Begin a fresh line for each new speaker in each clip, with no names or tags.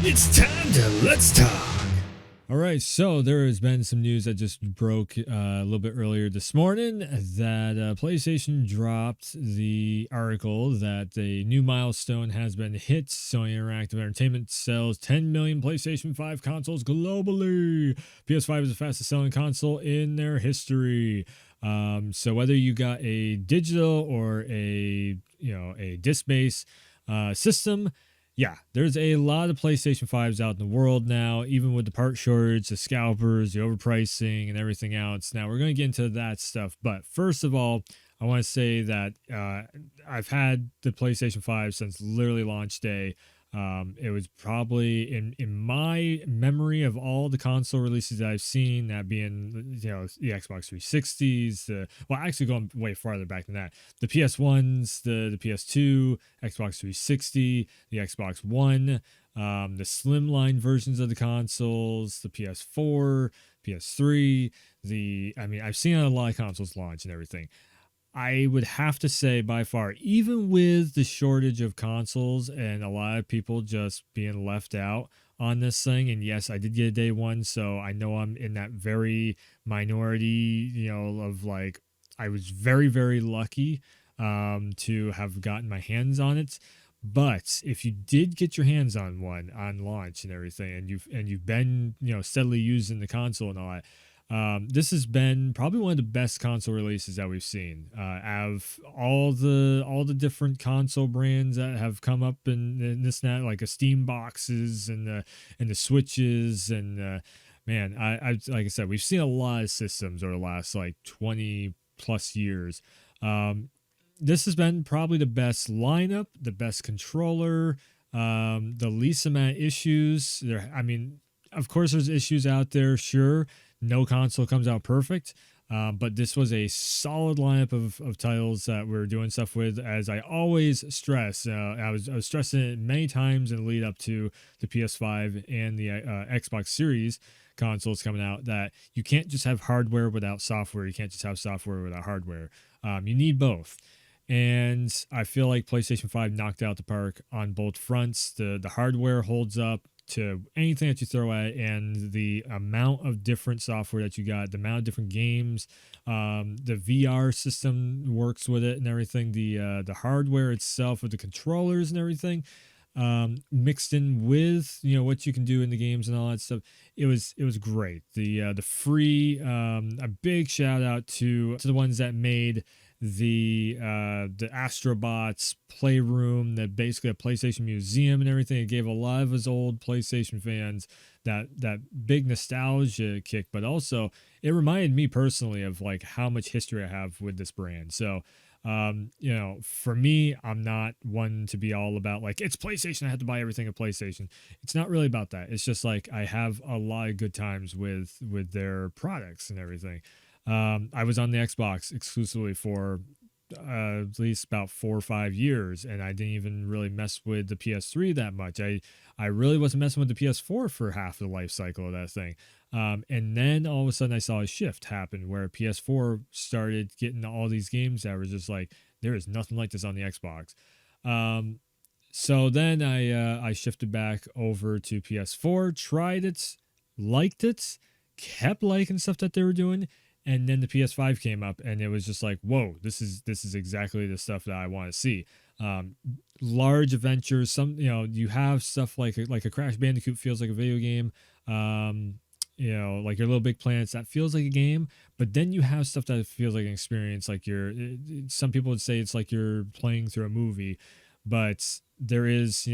It's time to Let's Talk. All right, so there has been some news that just broke a little bit earlier this morning that PlayStation dropped the article that a new milestone has been hit. Sony Interactive Entertainment sells 10 million PlayStation 5 consoles globally. PS5 is the fastest selling console in their history. So whether you got a digital or a disc-based system, yeah, there's a lot of PlayStation 5s out in the world now, even with the part shortage, the scalpers, the overpricing, and everything else. Now, we're going to get into that stuff. But first of all, I want to say that I've had the PlayStation 5 since literally launch day. It was probably in my memory of all the console releases that I've seen, that being the Xbox 360s, actually going way farther back than that, the PS1s, the PS2, Xbox 360, the Xbox One, the slimline versions of the consoles, the PS4, PS3. I've seen a lot of consoles launch and everything. I would have to say by far, even with the shortage of consoles and a lot of people just being left out on this thing, and yes, I did get a day one, so I know I'm in that very minority, of like, I was very, very lucky to have gotten my hands on it. But if you did get your hands on one on launch and everything, and you've been steadily using the console and all that, this has been probably one of the best console releases that we've seen. Out of all the different console brands that have come up in this and that, like the Steam boxes and the Switches and man, I like I said, we've seen a lot of systems over the last like 20 plus years. This has been probably the best lineup, the best controller, the least amount of issues. Of course, there's issues out there, sure. No console comes out perfect, but this was a solid lineup of titles that we're doing stuff with. As I always stress, I was stressing it many times in the lead up to the PS5 and the Xbox Series consoles coming out, that you can't just have hardware without software. You can't just have software without hardware. You need both. And I feel like PlayStation 5 knocked out the park on both fronts. The hardware holds up to anything that you throw at it, and the amount of different software that you got, the amount of different games, the VR system works with it and everything, the hardware itself with the controllers and everything, mixed in with what you can do in the games and all that stuff. It was great. The free, a big shout out to the ones that made the Astrobots playroom, that basically a PlayStation museum and everything. It gave a lot of us old PlayStation fans that big nostalgia kick, but also it reminded me personally of like how much history I have with this brand. So for me, I'm not one to be all about like, it's PlayStation, I have to buy everything at PlayStation. It's not really about that. It's just like I have a lot of good times with their products and everything. I was on the Xbox exclusively for at least about 4 or 5 years, and I didn't even really mess with the PS3 that much. I really wasn't messing with the PS4 for half the life cycle of that thing. And then all of a sudden I saw a shift happen where PS4 started getting all these games that were just like, there is nothing like this on the Xbox. So then I shifted back over to PS4, tried it, liked it, kept liking stuff that they were doing. And then the PS5 came up, and it was just like, whoa, this is exactly the stuff that I want to see. Large adventures, some you have stuff like a Crash Bandicoot feels like a video game. Like your Little Big Planets, that feels like a game. But then you have stuff that feels like an experience, like some people would say it's like you're playing through a movie, but there is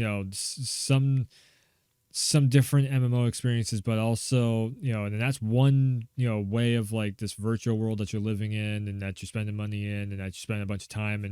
some different MMO experiences, but also, and that's one, way of like this virtual world that you're living in and that you're spending money in and that you spend a bunch of time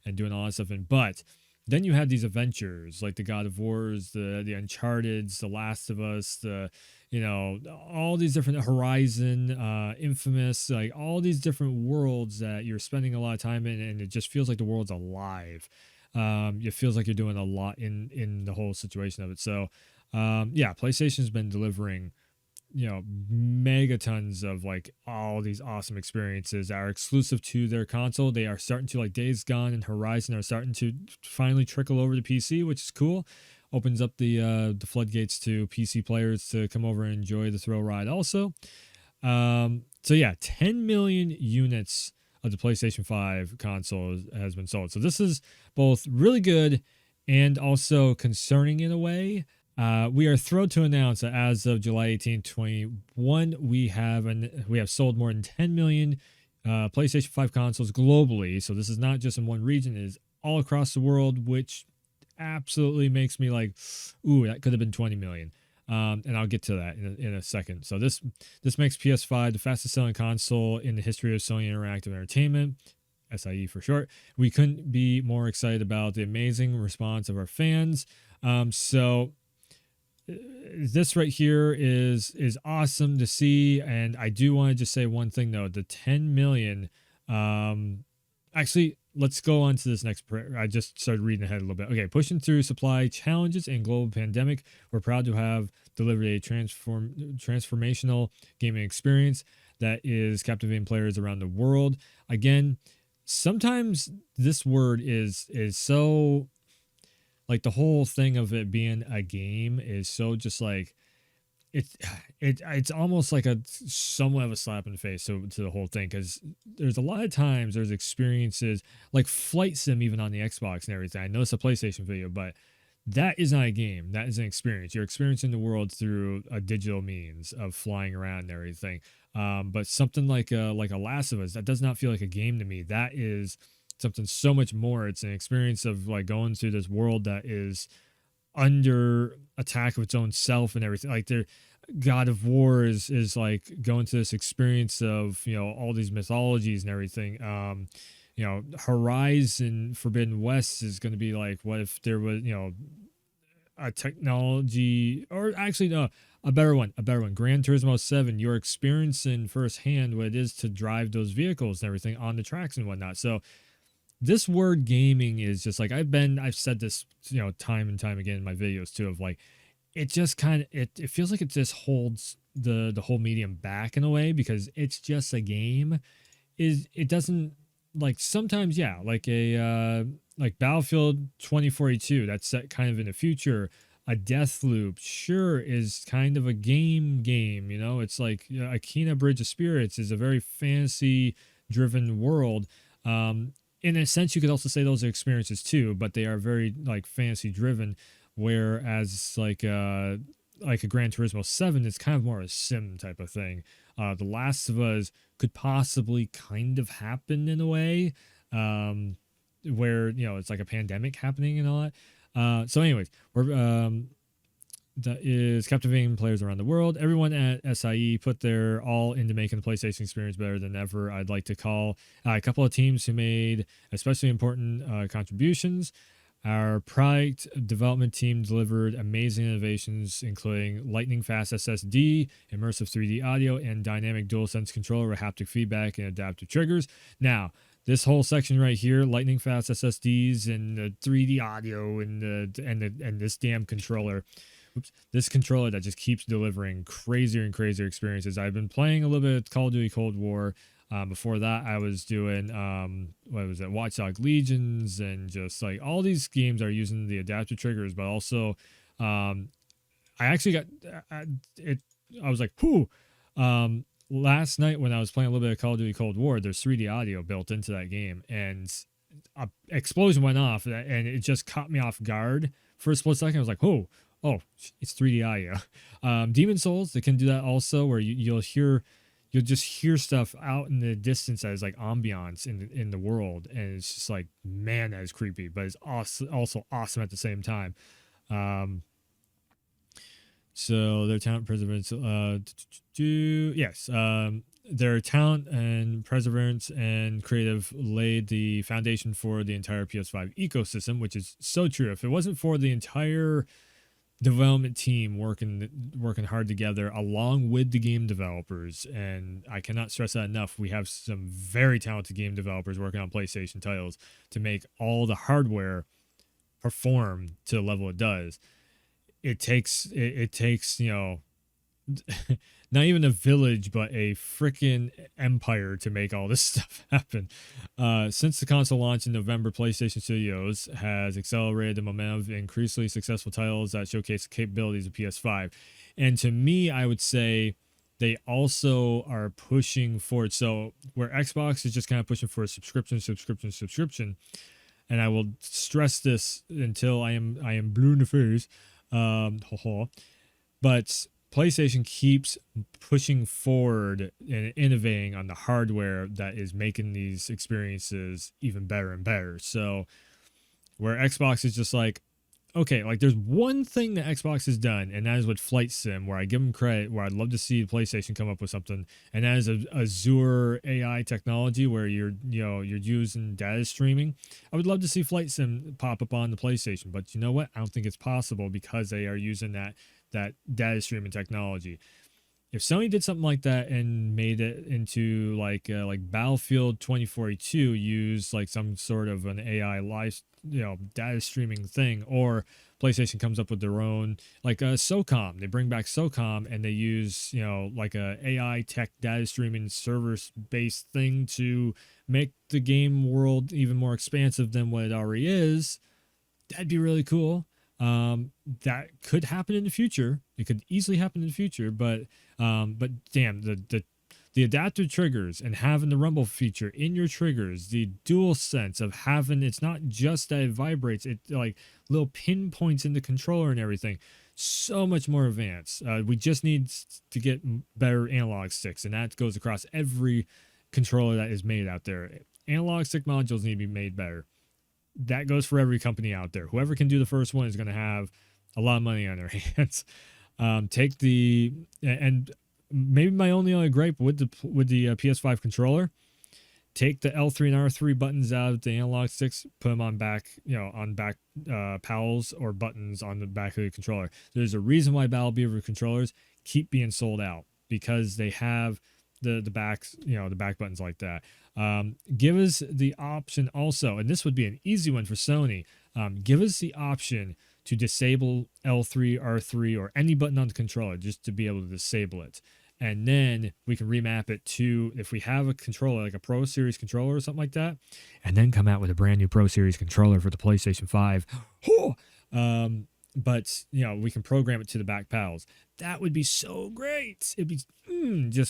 and doing all that stuff in. But then you have these adventures like the God of Wars, the Uncharted's, the Last of Us, all these different Horizon, Infamous, like all these different worlds that you're spending a lot of time in, and it just feels like the world's alive. It feels like you're doing a lot in the whole situation of it. So PlayStation's been delivering, mega tons of like all these awesome experiences that are exclusive to their console. They are starting to, like Days Gone and Horizon are starting to finally trickle over to PC, which is cool. opens up the floodgates to PC players to come over and enjoy the thrill ride also. So yeah, 10 million units of the PlayStation 5 console has been sold. So this is both really good and also concerning in a way. We are thrilled to announce that as of July 18, 21, we have sold more than 10 million PlayStation 5 consoles globally. So this is not just in one region; it is all across the world, which absolutely makes me like, ooh, that could have been 20 million. And I'll get to that in a second. So this makes PS5 the fastest selling console in the history of Sony Interactive Entertainment, SIE for short. We couldn't be more excited about the amazing response of our fans. So this right here is awesome to see, and I do want to just say one thing though: the 10 million. Actually, let's go on to this next. I just started reading ahead a little bit. Okay, pushing through supply challenges and global pandemic, we're proud to have delivered a transformational gaming experience that is captivating players around the world. Again, sometimes this word is so, like, the whole thing of it being a game is so just like it's almost like a somewhat of a slap in the face to the whole thing, because there's a lot of times there's experiences like flight sim even on the Xbox and everything. I know it's a PlayStation video, but that is not a game. That is an experience. You're experiencing the world through a digital means of flying around and everything. But something like a Last of Us, that does not feel like a game to me. That is something so much more. It's an experience of like going through this world that is under attack of its own self and everything. Like their God of War is like going to this experience of, you know, all these mythologies and everything. You know, Horizon Forbidden West is going to be like, what if there was, you know, a technology, or actually no, a better one. Gran Turismo 7, you're experiencing firsthand what it is to drive those vehicles and everything on the tracks and whatnot. So this word gaming is just like, I've said this, you know, time and time again in my videos too, of like, it just kind of, it feels like it just holds the whole medium back in a way, because it's just a game. It doesn't, like, sometimes, yeah, like like Battlefield 2042, that's set kind of in the future. A Deathloop, sure, is kind of a game, you know. It's like, you know, Akina Bridge of Spirits is a very fantasy driven world. In a sense, you could also say those are experiences too, but they are very like fantasy driven. Whereas like a Gran Turismo 7, it's kind of more a sim type of thing. The Last of Us could possibly kind of happen in a way, where, you know, it's like a pandemic happening and all that. So anyways, that is captivating players around the world. Everyone at SIE put their all into making the PlayStation experience better than ever. I'd like to call a couple of teams who made especially important contributions. Our product development team delivered amazing innovations, including lightning fast SSD, immersive 3D audio, and dynamic DualSense controller with haptic feedback and adaptive triggers. Now, this whole section right here, lightning fast SSDs and the 3D audio and this damn controller. This controller that just keeps delivering crazier and crazier experiences. I've been playing a little bit of Call of Duty Cold War. Before that, I was doing what was it, Watch Dogs Legions, and just like all these games are using the adaptive triggers, but also I actually got it. I was like, whoo. Last night when I was playing a little bit of Call of Duty Cold War, there's 3D audio built into that game, and an explosion went off, and it just caught me off guard for a split second. I was like, oh, it's 3D audio. Demon Souls, they can do that also, where you'll just hear stuff out in the distance as like ambiance in the world, and it's just like, man, that is creepy, but it's also awesome at the same time. So their talent perseverance, yes, their talent and perseverance and creative laid the foundation for the entire PS5 ecosystem, which is so true. If it wasn't for the entire development team working hard together along with the game developers, and I cannot stress that enough, we have some very talented game developers working on PlayStation titles to make all the hardware perform to the level it does. It takes, you know, not even a village, but a freaking empire to make all this stuff happen. Since the console launch in November, PlayStation Studios has accelerated the momentum of increasingly successful titles that showcase the capabilities of PS5. And to me, I would say they also are pushing forward. So where Xbox is just kind of pushing for a subscription, and I will stress this until I am blue in the face. But PlayStation keeps pushing forward and innovating on the hardware that is making these experiences even better and better. So where Xbox is just like, okay, like there's one thing that Xbox has done, and that is with Flight Sim, where I give them credit, where I'd love to see PlayStation come up with something, and that is a Azure AI technology where you're using data streaming. I would love to see Flight Sim pop up on the PlayStation, but you know what? I don't think it's possible because they are using that data streaming technology. If Sony did something like that and made it into like Battlefield 2042, use like some sort of an AI live data streaming thing, or PlayStation comes up with their own like SOCOM, they bring back SOCOM and they use like a AI tech data streaming server based thing to make the game world even more expansive than what it already is. That'd be really cool. That could happen in the future. It could easily happen in the future, but damn, the adaptive triggers and having the rumble feature in your triggers, the dual sense of having, it's not just that it vibrates, it like little pinpoints in the controller and everything. So much more advanced. We just need to get better analog sticks, and that goes across every controller that is made out there. Analog stick modules need to be made better. That goes for every company out there. Whoever can do the first one is going to have a lot of money on their hands. Take the and maybe my only other gripe with the PS5 controller. Take the L3 and R3 buttons out of the analog sticks, put them on back, on back pals or buttons on the back of the controller. There's a reason why Battle Beaver controllers keep being sold out, because they have the backs, the back buttons like that. Give us the option also, and this would be an easy one for Sony. Give us the option to disable L3, R3, or any button on the controller, just to be able to disable it. And then we can remap it to, if we have a controller, like a Pro Series controller or something like that, and then come out with a brand new Pro Series controller for the PlayStation 5. But, we can program it to the back pals. That would be so great. It'd be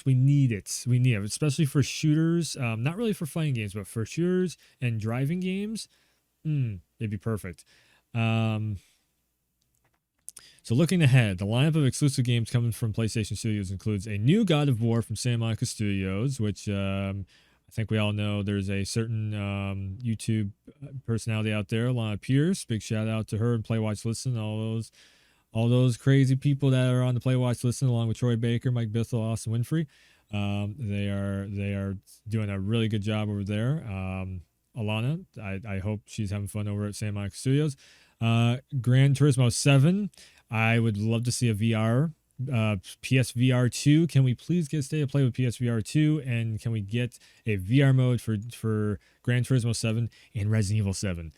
we need it. We need it, especially for shooters. Not really for fighting games, but for shooters and driving games. It'd be perfect. So looking ahead, the lineup of exclusive games coming from PlayStation Studios includes a new God of War from Santa Monica Studios, which I think we all know there's a certain YouTube personality out there, Lana Pierce. Big shout out to her and Play Watch Listen, all those crazy people that are on the Play Watch Listen, along with Troy Baker, Mike Bithell, Austin Winfrey. They are doing a really good job over there. Alana, I hope she's having fun over at Santa Monica Studios. Gran Turismo 7. I would love to see a VR, PSVR 2. Can we please get a state of play with PSVR 2? And can we get a VR mode for Gran Turismo 7 and Resident Evil 7?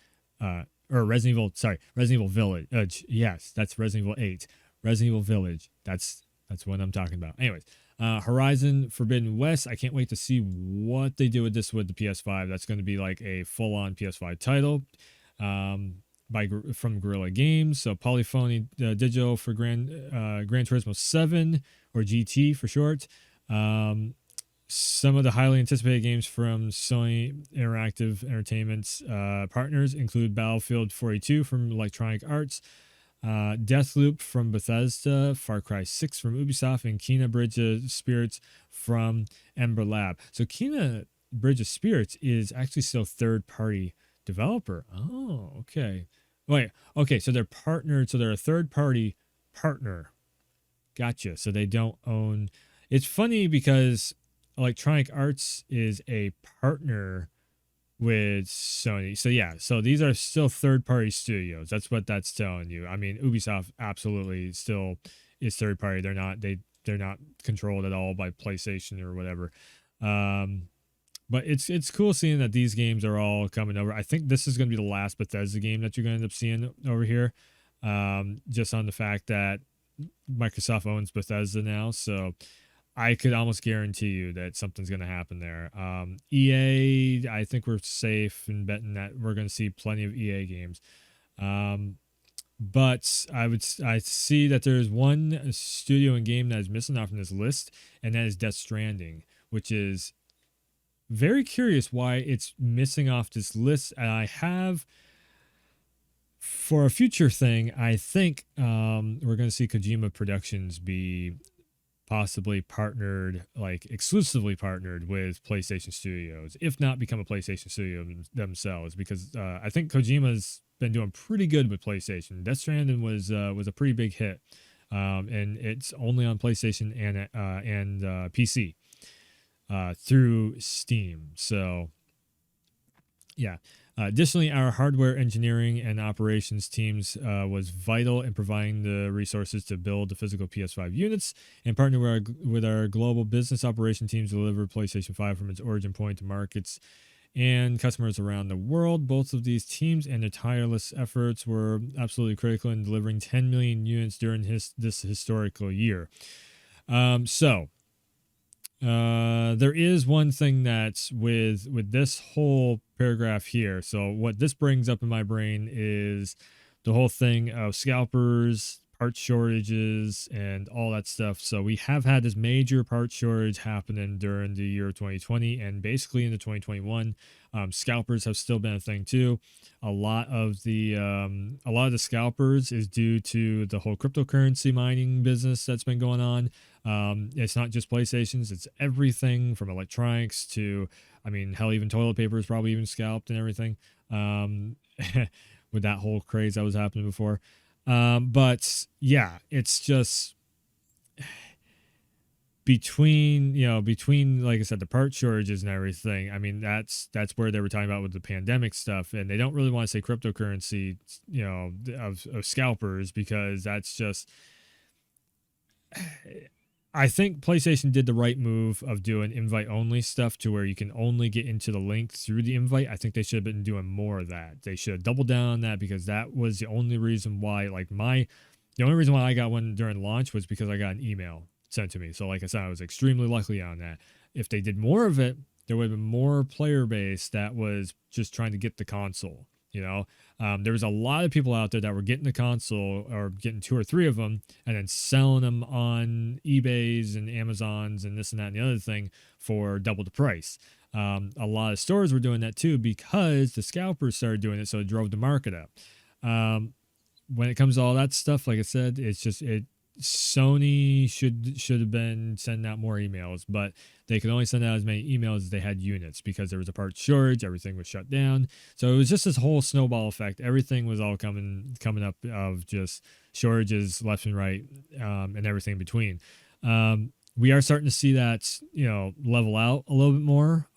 Resident Evil Village. Yes, that's Resident Evil 8. Resident Evil Village. That's what I'm talking about. Anyways, Horizon Forbidden West. I can't wait to see what they do with this with the PS5. That's going to be like a full-on PS5 title. From Guerrilla Games, so Polyphony Digital for Gran Turismo 7, or GT for short. Some of the highly anticipated games from Sony Interactive Entertainment's partners include Battlefield 42 from Electronic Arts, Deathloop from Bethesda, Far Cry 6 from Ubisoft, and Kena Bridge of Spirits from Ember Lab. So Kena Bridge of Spirits is actually still third-party developer. Oh, okay. Wait, okay, so they're partnered, so they're a third-party partner. Gotcha. So they don't own... It's funny because Electronic Arts is a partner with Sony. So yeah, so these are still third-party studios. That's what that's telling you. I mean, Ubisoft absolutely still is third-party. They're not controlled at all by PlayStation or whatever. But it's cool seeing that these games are all coming over. I think this is going to be the last Bethesda game that you're going to end up seeing over here. Just on the fact that Microsoft owns Bethesda now, so I could almost guarantee you that something's going to happen there. EA, I think we're safe in betting that we're going to see plenty of EA games. But I see that there's one studio and game that is missing off from this list, and that is Death Stranding, which is very curious why it's missing off this list. And I have, for a future thing, I think we're going to see Kojima Productions be possibly partnered, like exclusively partnered with PlayStation Studios, if not become a PlayStation Studio themselves, because I think Kojima's been doing pretty good with PlayStation. Death Stranding was a pretty big hit, and it's only on PlayStation and PC through Steam. So yeah. Additionally, our hardware engineering and operations teams was vital in providing the resources to build the physical PS5 units and partner with our global business operation teams to deliver PlayStation 5 from its origin point to markets and customers around the world. Both of these teams and their tireless efforts were absolutely critical in delivering 10 million units during this historical year. There is one thing that's with this whole paragraph here. So what this brings up in my brain is the whole thing of scalpers, part shortages, and all that stuff. So we have had this major part shortage happening during the year 2020 and basically into 2021. Scalpers have still been a thing too. A lot of the scalpers is due to the whole cryptocurrency mining business that's been going on. It's not just PlayStations; it's everything from electronics to, I mean, hell, even toilet paper is probably even scalped and everything. With that whole craze that was happening before. But yeah, it's just between like I said, the part shortages and everything. I mean, that's where they were talking about with the pandemic stuff, and they don't really want to say cryptocurrency, of scalpers, because that's just. I think PlayStation did the right move of doing invite only stuff to where you can only get into the link through the invite. I think they should have been doing more of that. They should have doubled down on that, because that was the only reason why, the only reason why I got one during launch was because I got an email sent to me. So like I said, I was extremely lucky on that. If they did more of it, there would have been more player base that was just trying to get the console. There was a lot of people out there that were getting the console or getting 2 or 3 of them and then selling them on eBays and Amazons and this and that and the other thing for double the price. A lot of stores were doing that too, because the scalpers started doing it, so it drove the market up. When it comes to all that stuff, like I said, it's just Sony should have been sending out more emails, but they could only send out as many emails as they had units, because there was a part shortage. Everything was shut down. So it was just this whole snowball effect. Everything was all coming up of just shortages left and right, and everything in between. We are starting to see that, level out a little bit more.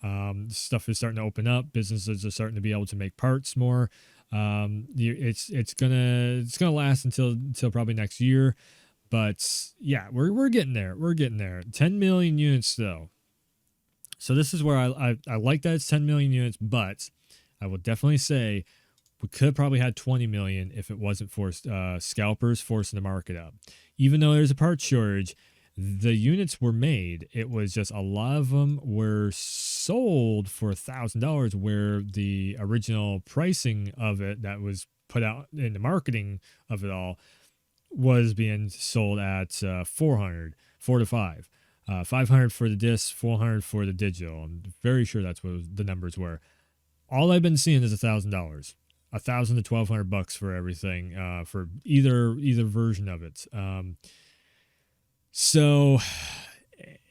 Stuff is starting to open up. Businesses are starting to be able to make parts more. It's gonna last until probably next year. But yeah, we're getting there. We're getting there. 10 million units though. So this is where I like that it's 10 million units, but I will definitely say we could probably had 20 million if it wasn't for scalpers forcing the market up. Even though there's a part shortage, the units were made. It was just a lot of them were sold for $1,000, where the original pricing of it that was put out in the marketing of it all was being sold at 400, 4 to 5, 500 for the disc, 400 for the digital. I'm very sure that's what the numbers were. All I've been seeing is $1,000, $1,000 to $1,200 for everything, for either version of it. So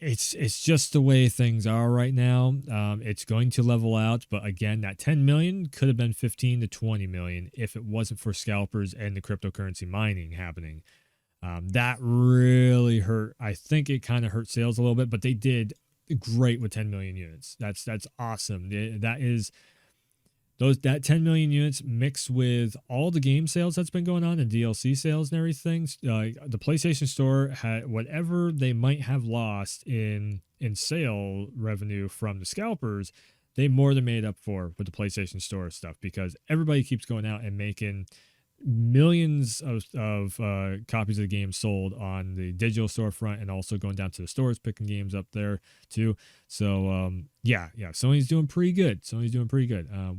it's just the way things are right now. It's going to level out, but again, that 10 million could have been 15 to 20 million if it wasn't for scalpers and the cryptocurrency mining happening. That really hurt. I think it kind of hurt sales a little bit, but they did great with 10 million units. That's awesome. That 10 million units mixed with all the game sales that's been going on and DLC sales and everything. The PlayStation Store had whatever they might have lost in sale revenue from the scalpers, they more than made up for with the PlayStation Store stuff, because everybody keeps going out and making millions of copies of the game sold on the digital storefront, and also going down to the stores picking games up there too. So yeah, Sony's doing pretty good.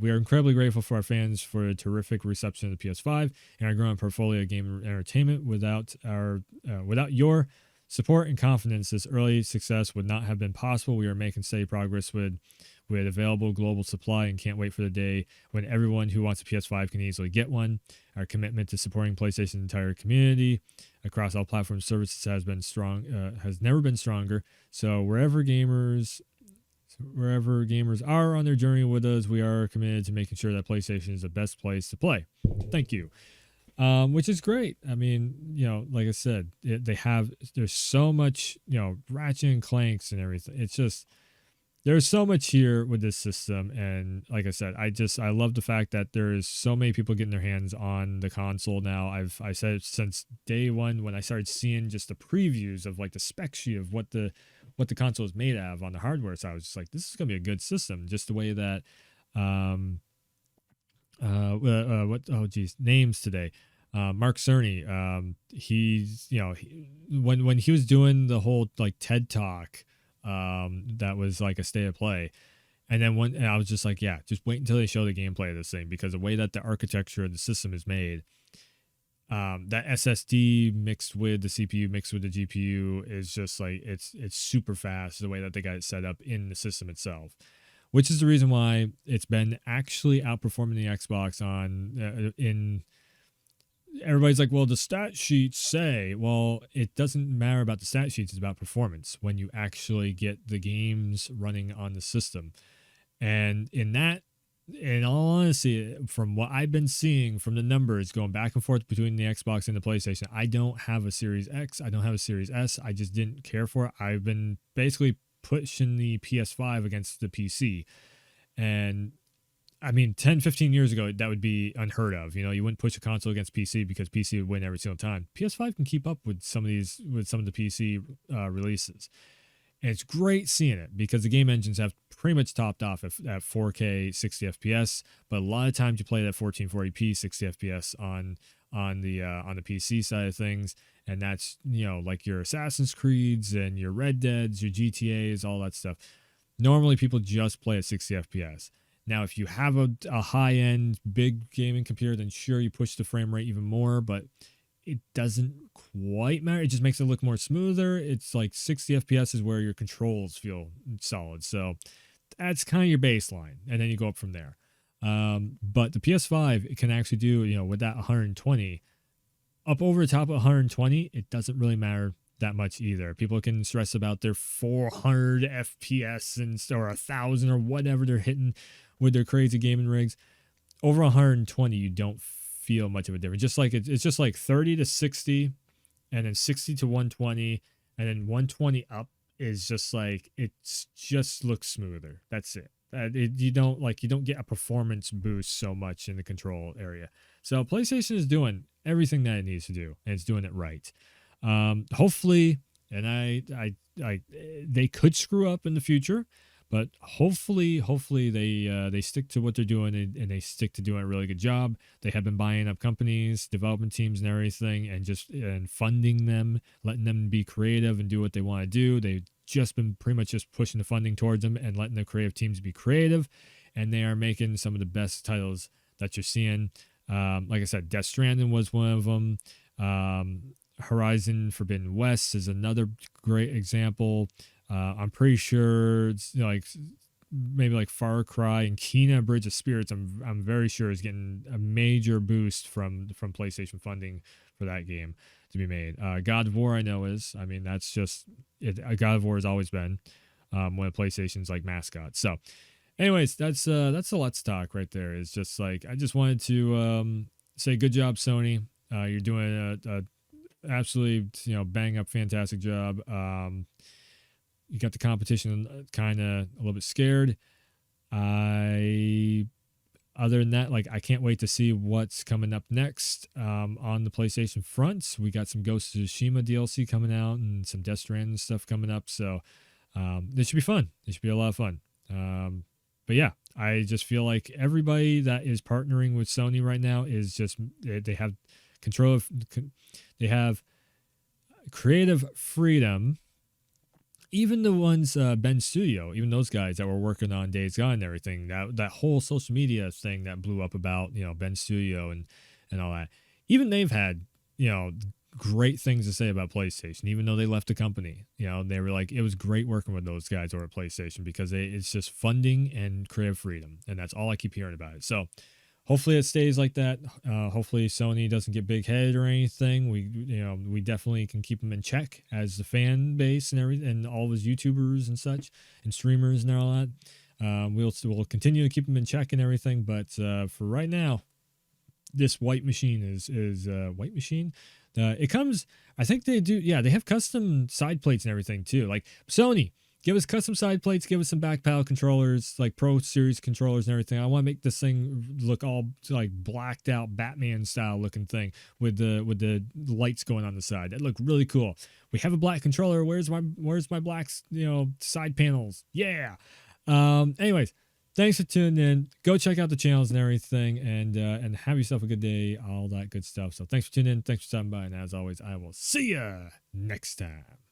We are incredibly grateful for our fans for a terrific reception of the PS5 and our growing portfolio of game entertainment. Without your support and confidence, this early success would not have been possible. We are making steady progress with available global supply and can't wait for the day when everyone who wants a PS5 can easily get one. Our commitment to supporting PlayStation's entire community across all platform services has never been stronger. So wherever gamers are on their journey with us, we are committed to making sure that PlayStation is the best place to play. Thank you. Which is great. I mean, like I said, there's so much, Ratchet and Clanks and everything. It's just, there's so much here with this system. And like I said, I love the fact that there is so many people getting their hands on the console now. I said it since day one when I started seeing just the previews of like the spec sheet of what the console is made out of on the hardware. So I was just like, this is going to be a good system. Just the way that, names today. Mark Cerny, he's, when he was doing the whole like TED talk, that was like a state of play. And then and I was just like, yeah, just wait until they show the gameplay of this thing, because the way that the architecture of the system is made, that SSD mixed with the CPU mixed with the GPU is just like, it's super fast the way that they got it set up in the system itself, which is the reason why it's been actually outperforming the Xbox in everybody's like, well, the stat sheets say, well, it doesn't matter about the stat sheets. It's about performance when you actually get the games running on the system. And in all honesty, from what I've been seeing from the numbers going back and forth between the Xbox and the PlayStation, I don't have a Series X. I don't have a Series S. I just didn't care for it. I've been basically pushing the PS5 against the PC. And I mean, 10, 15 years ago, that would be unheard of. You wouldn't push a console against PC because PC would win every single time. PS5 can keep up with some of the PC releases. And it's great seeing it because the game engines have pretty much topped off at 4K 60 FPS. But a lot of times you play that 1440p 60 FPS on the PC side of things. And that's, like your Assassin's Creeds and your Red Deads, your GTAs, all that stuff. Normally people just play at 60 FPS. Now, if you have a high-end, big gaming computer, then sure, you push the frame rate even more, but it doesn't quite matter. It just makes it look more smoother. It's like 60 FPS is where your controls feel solid. So that's kind of your baseline, and then you go up from there. But the PS5, it can actually do, with that 120, up over the top of 120, it doesn't really matter that much either. People can stress about their 400 FPS or 1,000 or whatever they're hitting with their crazy gaming rigs. Over 120, you don't feel much of a difference. Just like it's just like 30 to 60, and then 60 to 120, and then 120 up is just like, it's just looks smoother. That's it. You don't get a performance boost so much in the control area. So PlayStation is doing everything that it needs to do, and it's doing it right. Hopefully, and they could screw up in the future, but hopefully they stick to what they're doing, and they stick to doing a really good job. They have been buying up companies, development teams, and everything, and funding them, letting them be creative and do what they want to do. They've just been pretty much just pushing the funding towards them and letting the creative teams be creative, and they are making some of the best titles that you're seeing. Like I said, Death Stranding was one of them. Horizon Forbidden West is another great example. I'm pretty sure it's maybe like Far Cry and Kena Bridge of Spirits. I'm very sure is getting a major boost from PlayStation funding for that game to be made. God of War, I know is. I mean, that's just it. God of War has always been one of PlayStation's like mascots. So, anyways, that's the Let's Talk right there. It's just like, I just wanted to say good job, Sony. You're doing a absolutely bang up fantastic job. You got the competition kind of a little bit scared. Other than that, I can't wait to see what's coming up next on the PlayStation front. We got some Ghost of Tsushima DLC coming out and some Death Stranding stuff coming up. So this should be fun. This should be a lot of fun. But yeah, I just feel like everybody that is partnering with Sony right now is just they have control of they have creative freedom. Even the ones Ben Studio, even those guys that were working on Days Gone and everything, that whole social media thing that blew up about Ben Studio and all that, even they've had great things to say about PlayStation, even though they left the company. They were like, it was great working with those guys over at PlayStation because it's just funding and creative freedom, and that's all I keep hearing about it. So hopefully it stays like that. Hopefully Sony doesn't get big headed or anything. We definitely can keep them in check as the fan base and everything, and all those YouTubers and such and streamers and all that. We'll continue to keep them in check and everything. But for right now, this white machine is white machine. It comes, I think they do. Yeah, they have custom side plates and everything too. Like Sony, give us custom side plates. Give us some back panel controllers, like Pro Series controllers and everything. I want to make this thing look all like blacked out Batman style looking thing with the lights going on the side. That look really cool. We have a black controller. Where's my black side panels? Yeah. Anyways, thanks for tuning in. Go check out the channels and everything, and have yourself a good day. All that good stuff. So thanks for tuning in. Thanks for stopping by, and as always, I will see ya next time.